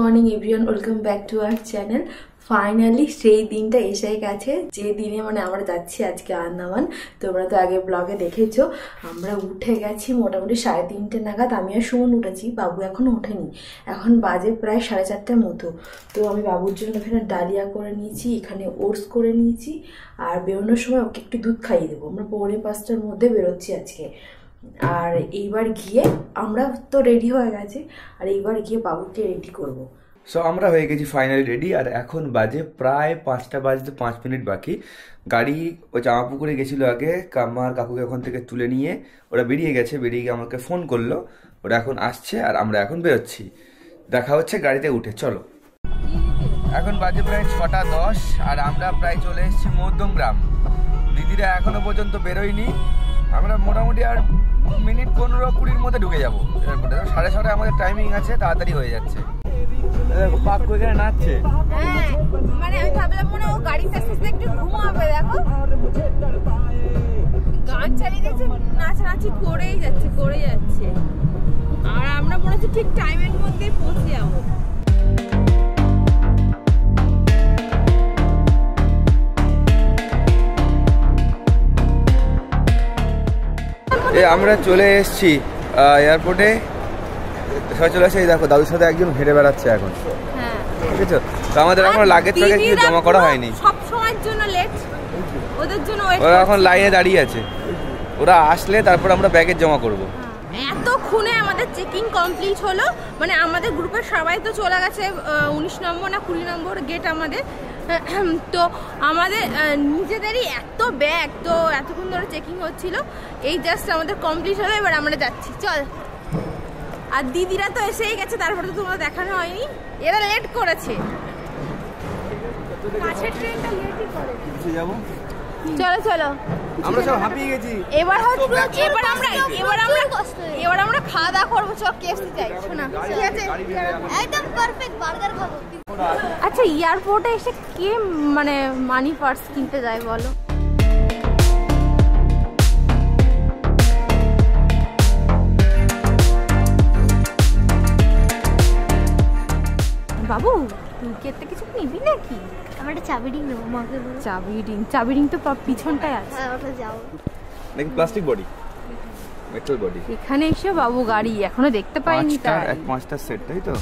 Morning everyone, welcome back to our channel. Finally সেই দিনটা এসে গেছে যে দিনে আমরা যাচ্ছি আজকে আন্দামান। তোমরা তো আগে ব্লগে দেখেছো, আমরা উঠে গেছি মোটামুটি 3:30 নাগাদ। আমি আর সুমন উঠেছি, বাবু এখনো ওঠেনি। এখন বাজে প্রায় 4:30 মতো। তো আমি বাবুর জন্য এখানে ডালিয়া করে নিয়েছি, এখানে ওটস করে নিয়েছি, আর বেরোনোর সময় ওকে একটু দুধ খাইয়ে দেবো। আমরা 4:45টার মধ্যে বেরোচ্ছি আজকে। আর এইবার গিয়ে আমরা তো রেডি হয়ে গেছি, আর এইবার গিয়ে বাবুকে রেডি করবো। সো আমরা হয়ে গেছি ফাইনালি রেডি। আর এখন বাজে প্রায় 5টা বাজতে 5 মিনিট বাকি। গাড়ি ওই জামাপুকুরে গেছিলো আগে, আমার কাকুকে ওখান থেকে তুলে নিয়ে ওরা বেরিয়ে গেছে। বেরিয়ে গিয়ে আমাকে ফোন করলো, ওরা এখন আসছে আর আমরা এখন বেরোচ্ছি। দেখা হচ্ছে গাড়িতে উঠে, চলো। এখন বাজে প্রায় 6:10 আর আমরা প্রায় চলে এসেছি মধ্যমগ্রাম। দিদিরা এখনো পর্যন্ত বেরোয়নি। আমরা মোটামুটি আর মিনিট 15-20-র মধ্যে ঢুকে যাবো এয়ারপোর্টে। 6:30 আমাদের টাইমিং আছে, তাড়াতাড়ি হয়ে যাচ্ছে। পাক্কু এখানে নাচছে। হ্যাঁ, মানে আমি ভাবলাম মনে ও গাড়িতে আসতে একটু ঘুমাবে। দেখো গান চালিয়ে গেছে, নাচানাচি করেই যাচ্ছে। আর আমরা মনে হচ্ছে ঠিক টাইমের মধ্যে পৌঁছে যাবো। আমরা চলে এসেছি এয়ারপোর্টে। সবাই চলে এসে দেখো দাদুর সাথে একজন হেঁটে বেড়াচ্ছে এখন। ঠিক আছে, তো আমাদের এখন লাগেজ টাগেজ কিছু জমা করা হয়নি। সব সময়ের জন্য লেট, ওদের জন্য ওয়েট। ওরা এখন লাইনে দাঁড়িয়ে আছে, ওরা আসলে তারপর আমরা ব্যাগেজ জমা করব। এতক্ষণে আমাদের চেকিং কমপ্লিট হলো। মানে আমাদের গ্রুপের সবাই তো চলে গেছে 19 নম্বর না 20 নম্বর গেট আমাদের। তো আমাদের নিজেদেরই এত ব্যাগ, তো এতক্ষণ ধরে চেকিং হচ্ছিল। এই জাস্ট আমাদের কমপ্লিট হলো, এবার আমরা যাচ্ছি, চল। আর দিদিরা তো এসেই গেছে, তারপরে তো তোমার দেখানো হয়নি। এরা লেট করেছে, কাছের ট্রেনটা লেটই করে। চলো আমরা সব হাঁপিয়ে গেছি। এবার আমরা খাওয়া দাওয়া করবো। চল কেএফসি যাই, শোনা ঠিক আছে? একদম পারফেক্ট বার্গার খাবো। আচ্ছা, এয়ারপোর্টে এসে কে মানে মানি পার্স কিনতে যায় বলো? বাবু, তুই কি এতে কিছু নিবি নাকি? আমার একটা চাবি রিং নেবো, মাকে বলো। চাবি রিং তো পিছনটায় আছে। হ্যাঁ, ওটা যাও। নাকি প্লাস্টিক বডি, মেটাল বডি। এখানে এসে বাবু গাড়ি এখনো দেখতে পাইনি। তাই 5টা সেট, তাই তো?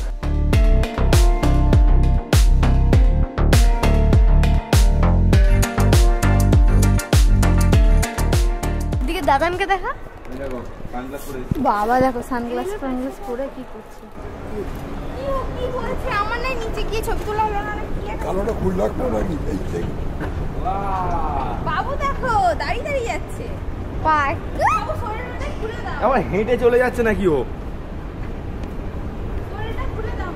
দিকে দাদানকে দেখা। বাবা দেখো সানগ্লাস পরে কি করছে। কি বলছে আমার নাই, নিচে গিয়ে ছবি তোলা হলো না নাকি? কালোটা ফুল লাগতো নাকি? বাবু দেখো দাঁড়িয়ে যাচ্ছে। বাবু শরীরটা খুলে দাও। আমার হেঁটে চলে যাচ্ছে নাকি ও? শরীরটা খুলে দাও।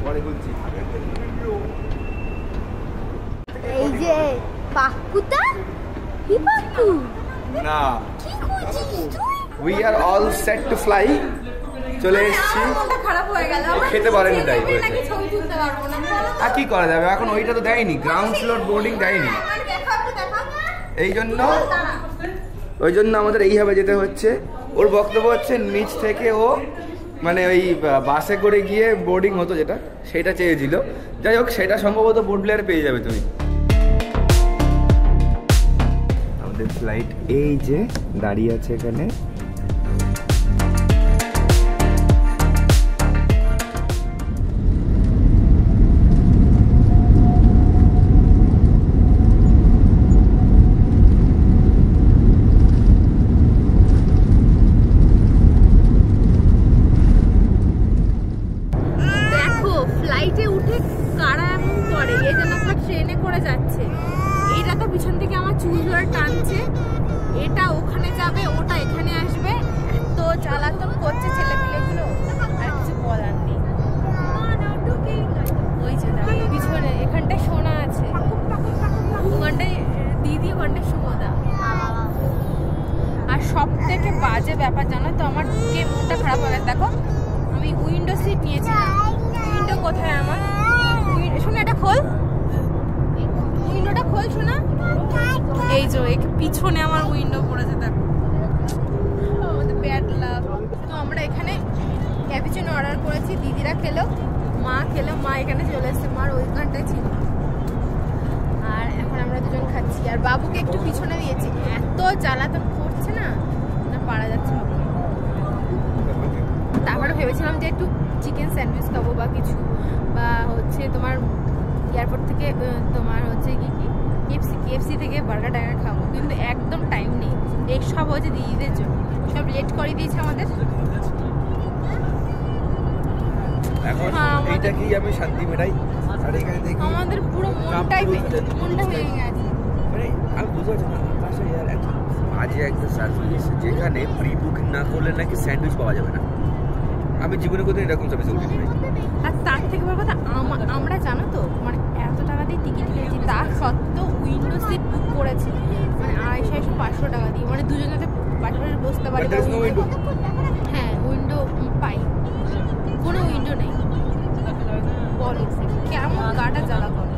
পরে বলছি। এই যে পাক্কুটা, কি পাক্কু? না, কি খুঁজিস তুই? We are all set to fly. চলে এসেছি। মনটা খারাপ হয়ে গেল। খেতে পারেনি তাই নাকি ছবি তুলতে পারবো না। আর কি করা যাবে, এখন ওইটা তো দেয়নি, গ্রাউন্ড ফ্লোর বোর্ডিং দেয়নি। ওই জন্য আমাদের এইভাবে যেতে হচ্ছে। ওর বক্তব্য হচ্ছে নিচ থেকে ও মানে ওই বাসে করে গিয়ে বোর্ডিং হতো, যেটা সেটা চেয়েছিল। যাই হোক, সেটা সম্ভবত বোর্ড প্লেয়ার পেয়ে যাবে তুমি। আমাদের ফ্লাইট এই যে দাঁড়িয়ে আছে এখানে। ফ্লাইটে উঠে কারা এমন করে, এই যেন আমরা ট্রেনে করে যাচ্ছে। এইটা তো পিছন থেকে আমার চুল ধরে টানছে, এটা ওখানে যাবে, ওটা এখানে আসবে। এত জ্বালাতন করছে ছেলেপিলেগুলো, আর কিছু বলার নেই। ওই যে পিছনে এখানটায় সোনা আছে, ওখানটায় দিদি, ওখানটায় সুমদা। আর সব থেকে বাজে ব্যাপার জানো তো, আমার ঢুকে মনটা খারাপ হয়ে গেছে। দেখো আমি উইন্ডো সিট নিয়েছি। উইন্ডো কোথায় আমার? শোনা, এটা খোল, উইন্ডোটা খোল শোনা। এই যে পিছনে আমার উইন্ডো পড়েছে, দেখো আমাদের ব্যাড লাক। তো আমরা এখানে ক্যাপুচিনো অর্ডার করেছি, দিদিরা খেলো। মা খেলো, মা এখানে চলে এসছে, মার ওইখানটায় ছিল। আর এখন আমরা দুজন খাচ্ছি, আর বাবুকে একটু পিছনে দিয়েছি, এত জ্বালাতন করছে না, পারা যাচ্ছে না। তারপরে ভেবেছিলাম যে একটু চিকেন স্যান্ডউইচ খাবো বা কিছু, বা হচ্ছে তোমার এয়ারপোর্ট থেকে তোমার হচ্ছে কি কেএফসি থেকে বার্গার টার্গার খাবো, কিন্তু একদম টাইম নেই। এই সব হচ্ছে দিদিদের জন্য, সব লেট করে দিয়েছে আমাদের। এখন এইটাকেই আমি শান্তি মেটাই, আর এখানে দেখি আমাদের পুরো মনটা ভেঙে গেছে। মানে আমি বুঝতে পারছি না আকাশে ইয়ার এত বাজে একটা সার্ভিস, যেখানে প্রি বুকিং না করলে নাকি স্যান্ডউইচ পাওয়া যাবে না। আমি জীবনে কোথাও এরকম সার্ভিস উঠিনি। আর তার থেকে বড় কথা, আমরা জানো তো মানে এত টাকা দিয়ে টিকিট কিনেছি, তার সত্ত্বেও উইন্ডো সিট বুক করেছি মানে 250-500 টাকা দিয়ে, মানে দুজন যাতে পাশাপাশি বসতে পারি। হ্যাঁ, উইন্ডো পাই, কোনো উইন্ডো নেই। বলো কেমন গাটা জ্বালা করে।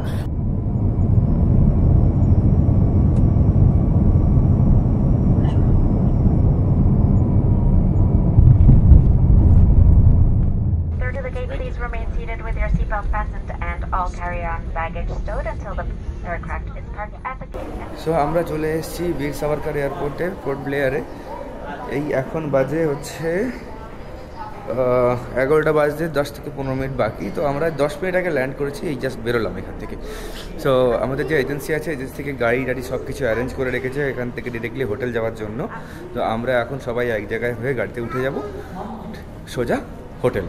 Please remain seated with your seatbelt fastened and all carry-on baggage stowed until the aircraft is parked at the gate. So আমরা চলে এসেছি বীর সাভারকার এয়ারপোর্টে, পোর্ট ব্লেয়ারে। এই এখন বাজে হচ্ছে 11টা বাজতে 10 থেকে 15 মিনিট বাকি। তো আমরা 10 মিনিট আগে ল্যান্ড করেছি, এই জাস্ট বেরোলাম এখান থেকে। সো আমাদের যে এজেন্সি আছে, এজেন্সি থেকে গাড়ি টাড়ি সব কিছু অ্যারেঞ্জ করে রেখেছে এখান থেকে ডিরেক্টলি হোটেল যাওয়ার জন্য। তো আমরা এখন সবাই এক জায়গায় হয়ে গাড়িতে উঠে যাব সোজা হোটেল।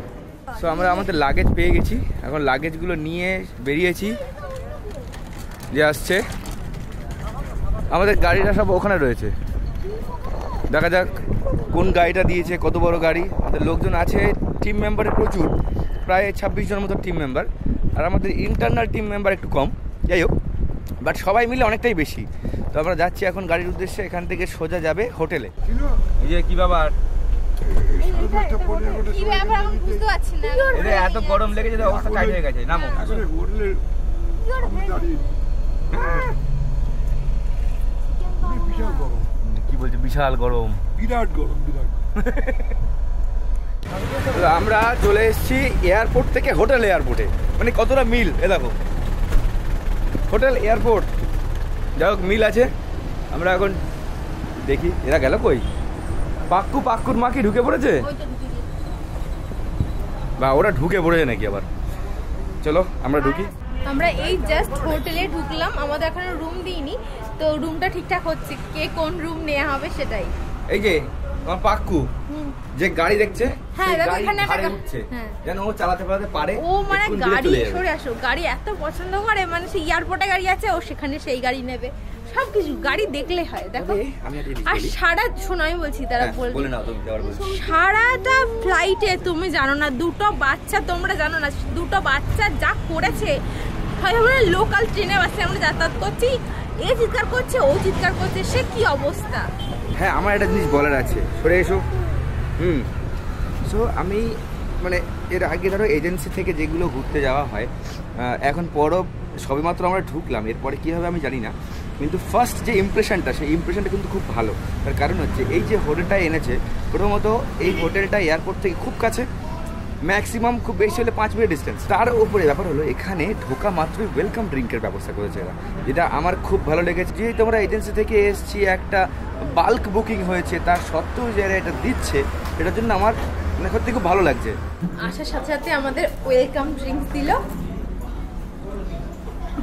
সো আমরা আমাদের লাগেজ পেয়ে গেছি, এখন লাগেজগুলো নিয়ে বেরিয়েছি। যে আসছে আমাদের গাড়িটা সব ওখানে রয়েছে, দেখা যাক কোন গাড়িটা দিয়েছে, কত বড় গাড়ি। আমাদের লোকজন আছে, টিম মেম্বারের প্রচুর, প্রায় 26 জন মতো টিম মেম্বার, আর আমাদের ইন্টারনাল টিম মেম্বার একটু কম, যাই হোক, বাট সবাই মিলে অনেকটাই বেশি। তো আমরা যাচ্ছি এখন গাড়ির উদ্দেশ্যে, এখান থেকে সোজা যাবে হোটেলে। এই যে কি ব্যাপার, এত গরম লেগেছে, অবস্থা টাইট হয়ে গেছে। নামো। কি বলছে, বিশাল গরম, বিরাট গরম, বিরাট। আমরা চলে এসেছি এয়ারপোর্ট থেকে হোটেল এয়ারপোর্টে, মানে কতটা মিল এ দেখো, হোটেল এয়ারপোর্ট, যাই হোক মিল আছে। আমরা এখন দেখি এরা গেল কই, পাক্কুর মা কি ঢুকে পড়েছে, বা ওরা ঢুকে পড়েছে নাকি আবার। চলো আমরা ঢুকি। আমরা এই জাস্ট হোটেলে ঢুকলাম, আমাদের এখনো রুম দিইনি, তো রুমটা ঠিকঠাক হচ্ছে, কে কোন রুম নেওয়া হবে সেটাই। এই যে আমার পাক্কু যে গাড়ি দেখছে, হ্যাঁ এখানে যেন ও চালাতে পারে। ও মানে গাড়ি সরে আসো, গাড়ি এত পছন্দ করে, মানে সেই এয়ারপোর্টে গাড়ি আছে, ও সেখানে সেই গাড়ি নেবে, সবকিছু গাড়ি দেখলে হয়। দেখো, আর সারা শোনো আমি বলছি, তারা বলে সারাটা ফ্লাইটে তুমি জানো না, দুটো বাচ্চা, তোমরা জানো না, দুটো বাচ্চা যা করেছে, লোকাল ট্রেনে বাসে আমরা যাতায়াত করছি, এ চিৎকার করছে, ও চিৎকার করছে, সে কি অবস্থা। হ্যাঁ, আমার একটা জিনিস বলার আছে, সরে এসো। সো আমি মানে এর আগে ধরো এজেন্সি থেকে যেগুলো ঘুরতে যাওয়া হয়, এখন সবেমাত্র আমরা ঢুকলাম, এরপরে কী হবে আমি জানি না, কিন্তু ফার্স্ট যে ইমপ্রেশনটা, সেই ইমপ্রেশনটা কিন্তু খুব ভালো। তার কারণ হচ্ছে এই যে হোটেলটা এনেছে, প্রথমত এই হোটেলটা এয়ারপোর্ট থেকে খুব কাছে, ম্যাক্সিমাম খুব বেশি হলে 5 মিনিট ডিস্টেন্স। তার উপরে ব্যাপার হলো এখানে ঢোকা মাত্রই ওয়েলকাম ড্রিঙ্কের ব্যবস্থা করেছে এরা, যেটা আমার খুব ভালো লেগেছে। যেহেতু আমরা এজেন্সি থেকে এসেছি, একটা বাল্ক বুকিং হয়েছে, তার সত্ত্বেও যে এরা এটা দিচ্ছে, এটার জন্য আমার মানে সত্যি খুব ভালো লাগছে। আসার সাথে সাথে আমাদের ওয়েলকাম ড্রিঙ্কস দিল,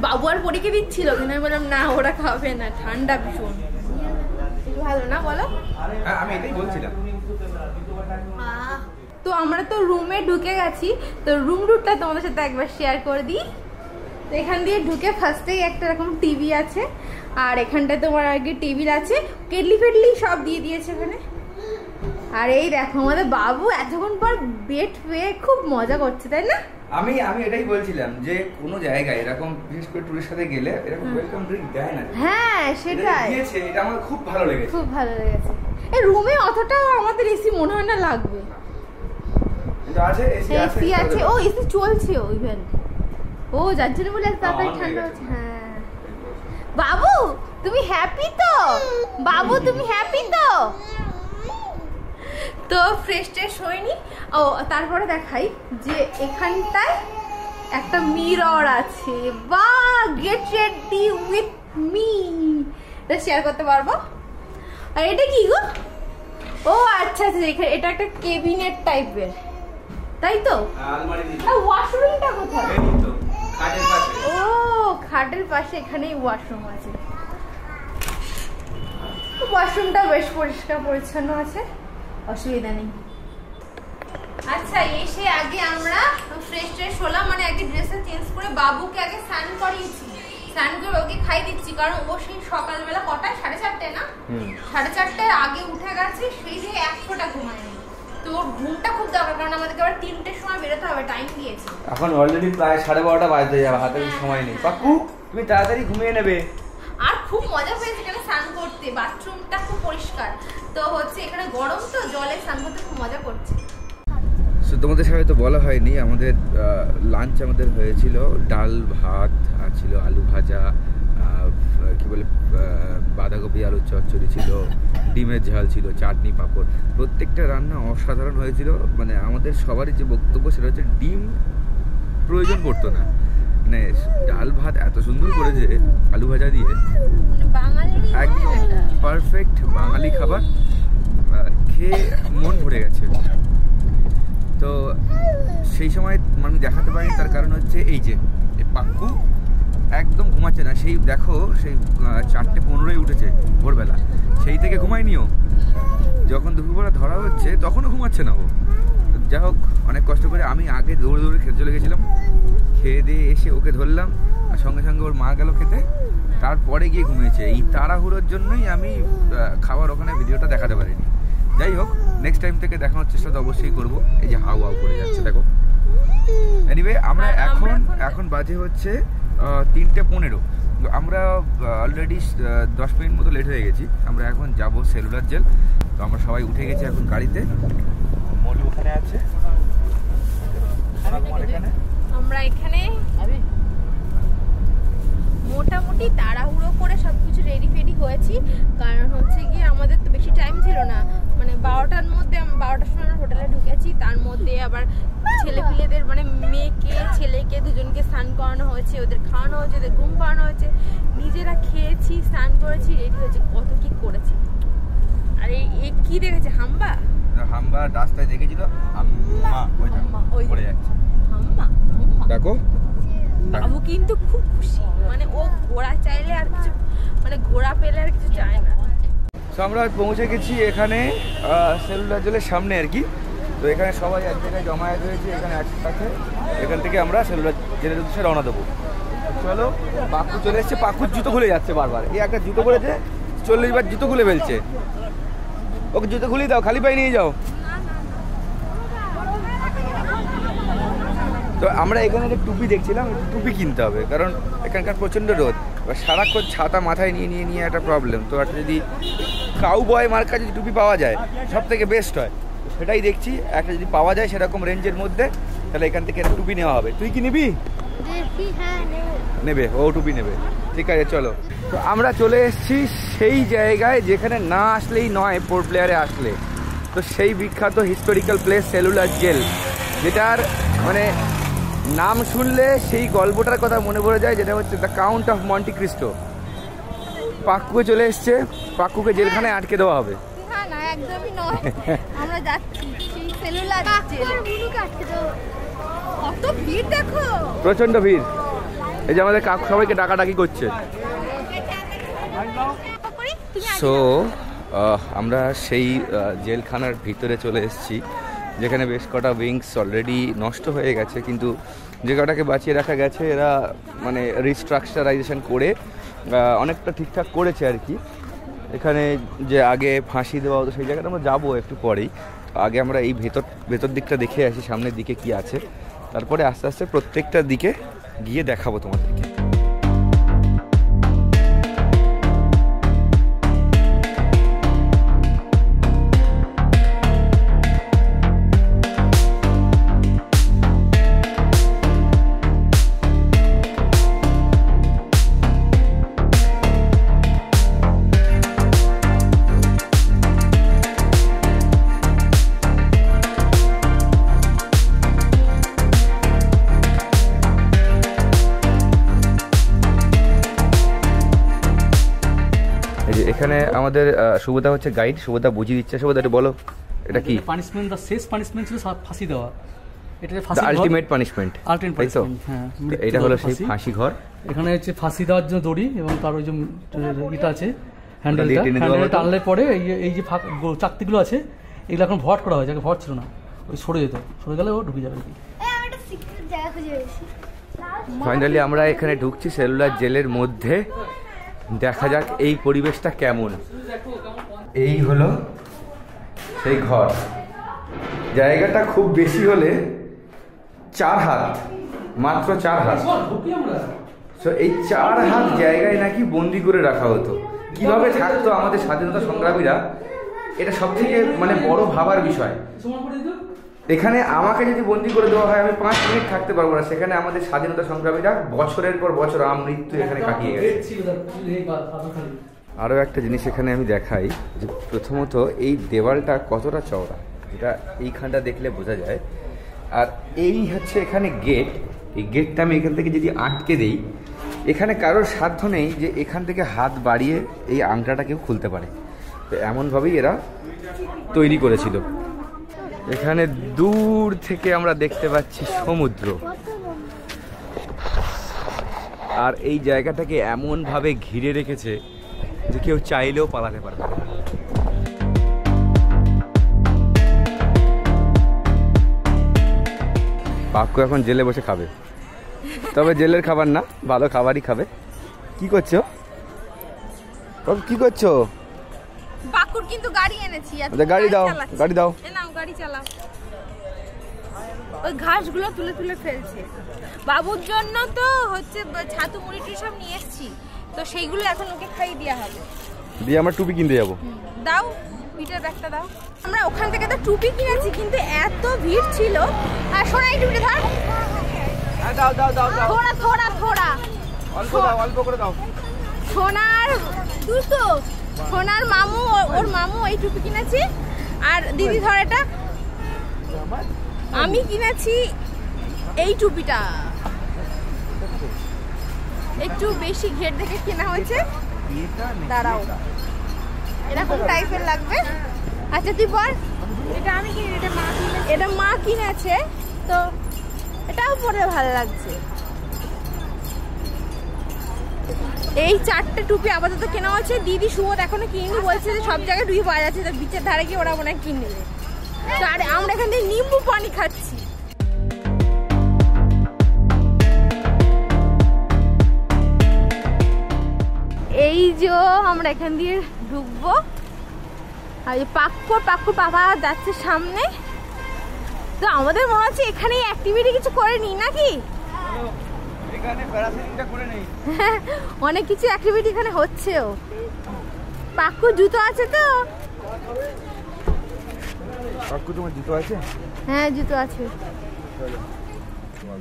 বাবু আর পরীকে দিচ্ছিল, কিন্তু আমি বললাম না, ওরা খাবে না, ঠান্ডা ভীষণ। ভালো না বলো? হ্যাঁ, আমি এটাই বলছিলাম। তো আমরা তো রুমে ঢুকে গেছি, তো রুম রুটটা তোমাদের সাথে একবার শেয়ার করে দিই। তো এখান দিয়ে ঢুকে ফার্স্টেই একটা রকম টিভি আছে, আর এখানটায় তোমার আগে টেবিল আছে, কেটলি ফেটলি সব দিয়ে দিয়েছে এখানে। আর এই দেখো আমাদের বাবু এতক্ষণ পর বেড পেয়ে খুব মজা করছে, তাই না? আমি এটাই বলছিলাম যে কোনো জায়গায় এরকম বিশেষ করে ট্যুরের সাথে গেলে এরকম ওয়েলকাম ড্রিঙ্ক দেয় না। হ্যাঁ সেটাই, এটা আমার খুব ভালো লেগেছে, খুব ভালো লেগেছে। এই রুমে অতটা আমাদের এসি মনে হয় না লাগবে, এসি আছে, ও এসি চলছে, ও ইভেন ও যার জন্য বলে তাড়াতাড়ি ঠান্ডা হচ্ছে। হ্যাঁ বাবু তুমি হ্যাপি তো, বাবু তুমি হ্যাপি তো? তো ফ্রেশ ট্রেশ হয়নি। ও তারপরে দেখাই যে এখানটায় একটা মিরর আছে। বাহ, গেট রেডি উইথ মি, এটা শেয়ার করতে পারবো। আর এটা কি গো? ও আচ্ছা আচ্ছা, এখানে এটা একটা কেবিনেট টাইপের, তাই তো? আর ওয়াশরুমটা কোথায়? ও খাটের পাশে এখানেই ওয়াশরুম আছে। ওয়াশরুমটা বেশ পরিষ্কার পরিচ্ছন্ন আছে, অসুবিধা নেই। আচ্ছা, এসে আগে আমরা ফ্রেশ ট্রেশ হলাম, মানে আগে ড্রেসটা চেঞ্জ করে বাবুকে আগে স্নান করিয়েছি, স্নান করে ওকে খাই দিচ্ছি, কারণ ও সেই সকালবেলা কটায় 4:30 না, 4:30 আগে উঠে গেছে, সেই যে 100টা ঘুমায়নি। তো ওর ঘুমটা খুব দরকার, কারণ আমাদেরকে আবার 3টের সময় বেরোতে হবে, টাইম দিয়েছে। এখন অলরেডি প্রায় 12:30 বাজতে যাবে, হাতে সময় নেই। পাক্কু তুমি তাড়াতাড়ি ঘুমিয়ে নেবে। আর খুব মজা পেয়েছে এখানে স্নান করতে, বাথরুমটা খুব পরিষ্কার, তো হচ্ছে এখানে গরম তো জলে স্নান করতে খুব মজা করছে। সো তোমাদের সাথে তো বলা হয়নি, আমাদের লাঞ্চ আমাদের হয়েছিল ডাল ভাত, আর ছিল আলু ভাজা, কি বলে বাঁধাকপি আলুর চচ্চড়ি ছিল, ডিমের ঝাল ছিল, চাটনি পাঁপড়। প্রত্যেকটা রান্না অসাধারণ হয়েছিল। মানে আমাদের সবারই যে বক্তব্য সেটা হচ্ছে ডিম প্রয়োজন পড়তো না, মানে ডাল ভাত এত সুন্দর করেছে আলু ভাজা দিয়ে, একদম পারফেক্ট বাঙালি খাবার, খেয়ে মন ভরে গেছে। তো সেই সময় আমি দেখাতে পারিনি, তার কারণ হচ্ছে এই যে পাক্কু একদম ঘুমাচ্ছে না। সেই দেখো, সেই 4:15 উঠেছে ভোরবেলা, সেই থেকে ঘুমায়নিও। যখন দুপুরবেলা ধরা হচ্ছে তখনও ঘুমাচ্ছে না ও। যাই হোক, অনেক কষ্ট করে আমি আগে দৌড়ে দৌড়ে খেতে চলে গেছিলাম, খেয়ে দিয়ে এসে ওকে ধরলাম, আর সঙ্গে সঙ্গে ওর মা গেল খেতে, তারপরে গিয়ে ঘুমিয়েছে। এই তাড়াহুড়োর জন্যই আমি খাবার ওখানে ভিডিওটা দেখাতে পারিনি। যাই হোক, নেক্সট টাইম থেকে দেখানোর চেষ্টা তো অবশ্যই করবো। এই যে হাউ হাউ করে যাচ্ছে দেখো। এনিওয়ে, আমরা এখন বাজে হচ্ছে 3:15। আমরা অলরেডি 10 মিনিট মতো লেট হয়ে গেছি। আমরা এখন যাব সেলুলার জেল। তো আমরা সবাই উঠে গেছি এখন গাড়িতে। মলু ওখানে আছে, আমরা এখানে মোটামুটি তাড়াহুড়ো করে সবকিছু রেডি ফেডি হয়েছি, কারণ হচ্ছে গিয়ে আমাদের তো বেশি টাইম ছিল না, মানে 12টার মধ্যে 12টার সময় আমরা হোটেলে ঢুকেছি। তার মধ্যে আবার ছেলেপিলেদের মানে মেয়েকে ছেলেকে দুজনকে স্নান করানো হয়েছে, ওদের খাওয়ানো হয়েছে, ওদের ঘুম পাড়ানো হয়েছে, নিজেরা খেয়েছি, স্নান করেছি, রেডি হয়েছে, কত কি করেছি। আর এই কি দেখেছে? হাম্বা রাস্তায় দেখেছিল, দেখো বাবু কিন্তু খুব খুশি, মানে ও ঘোড়া চাইলে আর কিছু, মানে ঘোড়া পেলে আর কিছু চায় না। তো আমরা পৌঁছে গেছি এখানে সেলুলার জেলের সামনে আর কি। তো এখানে সবাই এক জায়গায় জমায়েত হয়েছে এখানে একসাথে। এখান থেকে আমরা সেলুলার জেলের উদ্দেশ্যে রওনা দেবো। চলো, পাক্কু চলে এসছে, পাক্কুর জুতো খুলে যাচ্ছে বারবার। এই একটা জুতো করেছে, 40 বার জুতো খুলে ফেলছে। ওকে জুতো খুলিয়ে দাও, খালি পায়ে নিয়ে যাও। তো আমরা এখানে একটা টুপি দেখছিলাম, টুপি কিনতে হবে, কারণ এখানকার প্রচণ্ড রোদ। এবার সারাক্ষণ ছাতা মাথায় নিয়ে একটা প্রবলেম। তো একটা যদি কাউবয় মার্কা যদি টুপি পাওয়া যায় সব থেকে বেস্ট হয়, সেটাই দেখছি। একটা যদি পাওয়া যায় সেরকম রেঞ্জের মধ্যে, তাহলে এখান থেকে একটা টুপি নেওয়া হবে। তুই কি নিবি? নেবে, ও টুপি নেবে, ঠিক আছে চলো। তো আমরা চলে এসেছি সেই জায়গায় যেখানে না আসলেই নয় পোর্ট ব্লেয়ারে আসলে। তো সেই বিখ্যাত হিস্টোরিক্যাল প্লেস সেলুলার জেল, যেটার মানে নাম শুনলে সেই গল্পটার কথা মনে পড়ে যায়, যেটা হচ্ছে the count of Monte Cristo. পাক্কুকে চলে এসছে, পাক্কুকে জেলখানায় আটকে দেওয়া হবে। না একদমই নয়, আমরা যাচ্ছি সেই সেলুলার জেলে। কত ভিড় দেখো, প্রচন্ড ভিড়। এই যে আমাদের কাকু সবাইকে ডাকাডাকি করছে। সো আমরা সেই জেলখানার ভিতরে চলে এসেছি, যেখানে বেশ কটা উইংস অলরেডি নষ্ট হয়ে গেছে, কিন্তু যে কটাকে বাঁচিয়ে রাখা গেছে এরা মানে রিস্ট্রাকচারাইজেশন করে অনেকটা ঠিকঠাক করেছে আর কি। এখানে যে আগে ফাঁসি দেওয়া হতো সেই জায়গাটা আমরা যাবো একটু পরেই। আগে আমরা এই ভেতর দিকটা দেখে আসি, সামনের দিকে কি আছে, তারপরে আস্তে আস্তে প্রত্যেকটা দিকে গিয়ে দেখাবো তোমাদেরকে। এখানে আমাদের সুবোধা হচ্ছে গাইড, সুবোধা বুঝিয়ে দিচ্ছে। সুবোধা একটু বলো এটা কি? পানিশমেন্ট, দা শেষ পানিশমেন্ট ছিল ফাঁসি দেওয়া। এটা আলটিমেট পানিশমেন্ট, তাই তো? হ্যাঁ, এটা হলো সেই ফাঁসি ঘর। এখানে হচ্ছে ফাঁসি দেওয়ার জন্য দড়ি এবং তার ওই যে এটা আছে হ্যান্ডেলটা টানলে পরে এই যে চাকতিগুলো আছে এগুলো এখন ভট করা হয়, যাকে ভট ছিল না ওই সরে যেত, সরে গেলে ও ঢুকে যাবে। ফাইনালি আমরা এখানে ঢুকছি সেলুলার জেলের মধ্যে। দেখা যাক এই পরিবেশটা কেমন। এই হলো সেই ঘর। জায়গাটা খুব বেশি হলে 4 হাত, মাত্র 4 হাত। তো এই 4 হাত জায়গায় নাকি বন্দি করে রাখা হতো। কিভাবে থাকতো আমাদের স্বাধীনতা সংগ্রামীরা, এটা সব থেকে মানে বড় ভাবার বিষয়। এখানে আমাকে যদি বন্দি করে দেওয়া হয় আমি 5 মিনিট থাকতে পারবো না, সেখানে আমাদের স্বাধীনতা সংগ্রামীরা বছরের পর বছর মৃত্যু এখানে কাটিয়ে গেছে। আরও একটা জিনিস এখানে আমি দেখাই যে প্রথমত এই দেওয়ালটা কতটা চওড়া, এটা এইখানটা দেখলে বোঝা যায়। আর এই হচ্ছে এখানে গেট, এই গেটটা আমি এখান থেকে যদি আটকে দিই, এখানে কারোর সাধ্য নেই যে এখান থেকে হাত বাড়িয়ে এই আংটাটা কেউ খুলতে পারে। তো এমনভাবেই এরা তৈরি করেছিল। এখানে দূর থেকে আমরা দেখতে পাচ্ছি সমুদ্র, আর এই জায়গাটাকে এমনভাবে ঘিরে রেখেছে যে কেউ চাইলেও পালাতে পারবে না। পাক্কু এখন জেলে বসে খাবে, তবে জেলের খাবার না, ভালো খাবারই খাবে। কি করছো কি করছো? পাকুর কিন্তু গাড়ি এনেছি। গাড়ি দাও, গাড়ি দাও। নাও গাড়ি চালাও। ওই ঘাসগুলো তুলে তুলে ফেলছে। বাবুর জন্য তো হচ্ছে ছাতু মুড়ি সব নিয়ে এসেছি, তো সেইগুলো এখন ওকে খাইয়ে দেওয়া হবে। দিয়ে আমরা টুপি কিনতে যাবো। দাও পিঠের ব্যাগটা দাও। আমরা ওখান থেকে তো টুপি কিনেছি, কিন্তু এত ভিড় ছিল। আর সোনা এই টুপিটা ধর। দাও দাও দাও দাও, থোড়া থোড়া থোড়া, অল্প দাও, অল্প করে দাও। সোনার দুটো, সোনার মামু, ওর মামু এই টুপি কিনেছি। আর দিদি ধর এটা, আমি কিনেছি এই টুপিটা। একটু বেশি ঘের দেখে কেনা হয়েছে। দাঁড়াও, এরকম টাইপের লাগবে। আচ্ছা তুই বল। এটা আমি কিনে, এটা মা কিনেছে, তো এটাও পরে ভালো লাগছে। এই 4টে টুপি আপাতত কেনা হচ্ছে। দিদি সুবোধ এখনো কিনি বলছে যে সব জায়গায় টুপি পাওয়া যাচ্ছে, তো বিচের ধারে গিয়ে ওরা মনে হয় কিনে নেবে। তো আর আমরা এখান থেকে নিম্বু পানি খাচ্ছি। এই যে আমরা এখান দিয়ে ঢুকবো, আর পাক্কুর বাবা যাচ্ছে সামনে। তো আমাদের মনে হচ্ছে এখানে অ্যাক্টিভিটি কিছু করেনি নাকি? অনেক কিছু অ্যাক্টিভিটি এখানে হচ্ছেও। পাক্কু জুতো আছে তো? পাক্কু তোমার জুতো আছে? হ্যাঁ জুতো আছে।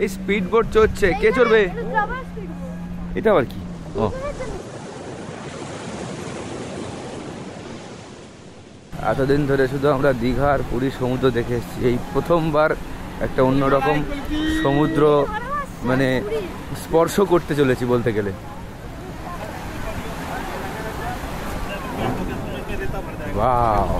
এই স্পিড বোট চলছে, কে চড়বে? এটা আবার কি? ও এতদিন ধরে শুধু আমরা দীঘা আর পুরী সমুদ্র দেখে এসেছি, এই প্রথমবার একটা অন্যরকম সমুদ্র মানে স্পর্শ করতে চলেছি বলতে গেলে। ওয়াও,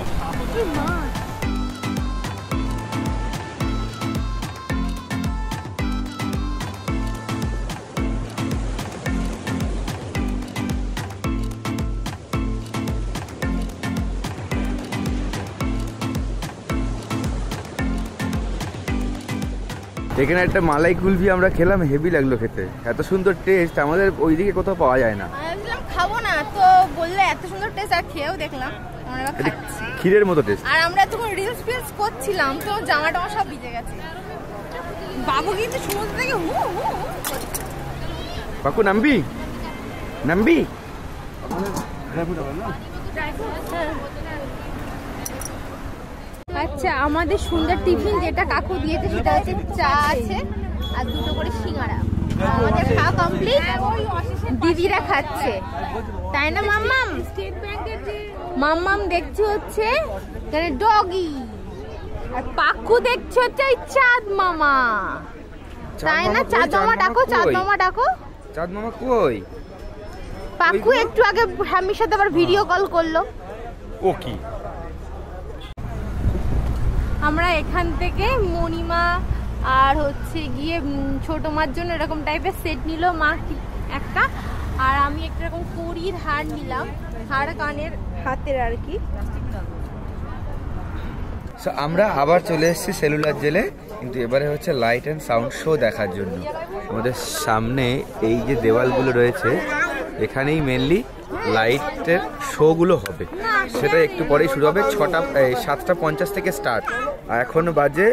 এখানে একটা মালাই কুলফি আমরা খেলাম, হেভি লাগলো খেতে, এত সুন্দর টেস্ট, আমাদের ওইদিকে কোথাও পাওয়া যায় না। খাবো না তো বললে, এত সুন্দর টেস্ট, আর খেয়েও দেখলাম ক্ষীরের মতো টেস্ট। আর আমরা তখন রিলস ফিলস করছিলাম, তো জামা টামা সব ভিজে গেছে। বাবু কিন্তু সমুদ্র থেকে পাকু নামবি নামবি। আচ্ছা, আমাদের সুন্দর টিফিন যেটা কাকু দিয়েছে সেটা হচ্ছে চা আছে আর 2টো করে সিঙ্গাড়া। আমাদের খাওয়া কমপ্লিট, দিদিরা খাচ্ছে, তাই না মাম্মাম? মাম্মাম দেখছি হচ্ছে এখানে ডগি, আর পাক্কু দেখছি হচ্ছে ওই চাঁদ মামা, তাই না? চাঁদ মামা ডাকো, চাঁদ মামা ডাকো। চাঁদ মামা কই? পাকু একটু আগে স্বামীর সাথে আবার ভিডিও কল করলো। ও কি আমরা এখান থেকে মণিমা আর হচ্ছে গিয়ে ছোট মার জন্য এরকম টাইপের সেট নিল মা একটা, আর আমি একটা এরকম কড়ির হার নিলাম, হার কানের হাতের আর কি। আমরা আবার চলে এসেছি সেলুলার জেলে, কিন্তু এবারে হচ্ছে লাইট অ্যান্ড সাউন্ড শো দেখার জন্য। আমাদের সামনে এই যে দেওয়ালগুলো রয়েছে এখানেই মেনলি লাইটের শোগুলো হবে, সেটা একটু পরেই শুরু হবে। 7:50 থেকে স্টার্ট, আর এখন বাজে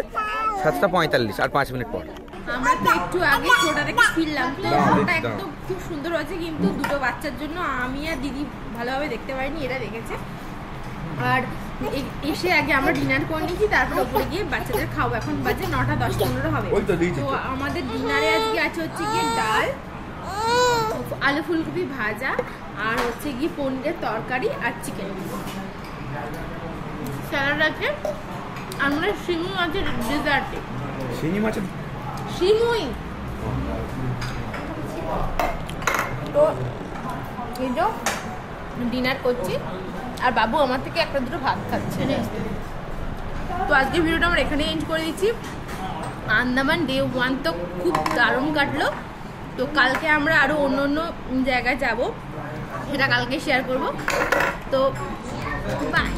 7:45, আর 5 মিনিট পর। আমরা তো একটু আগে শোটা দেখে ফিরলাম, তো শোটা একদম খুব সুন্দর হয়েছে, কিন্তু দুটো বাচ্চার জন্য আমি আর দিদি ভালোভাবে দেখতে পারিনি, এরা দেখেছে। আর এসে আগে আমরা ডিনার করে নিয়েছি, তারপর ওপরে গিয়ে বাচ্চাদের খাবো। এখন বাজে 9:10-15 হবে। তো আমাদের ডিনারে আজকে আছে হচ্ছে গিয়ে ডাল, আলু ফুলকপি ভাজা, আর হচ্ছে গিয়ে পনিরের তরকারি আর চিকেন, স্যালাড আছে, আর মানে শিমুই আছে ডেজার্টে। শিমুই তো এই যে ডিনার করছি, আর বাবু আমার থেকে একটা দুটো ভাত খাচ্ছে। তো আজকে ভিডিওটা আমরা এখানে এন্ড করে দিচ্ছি। আন্দামান ডে 1 তো খুব দারুণ কাটলো। তো কালকে আমরা আরো অন্য অন্য জায়গায় যাব, সেটা কালকে শেয়ার করব। তো বাই।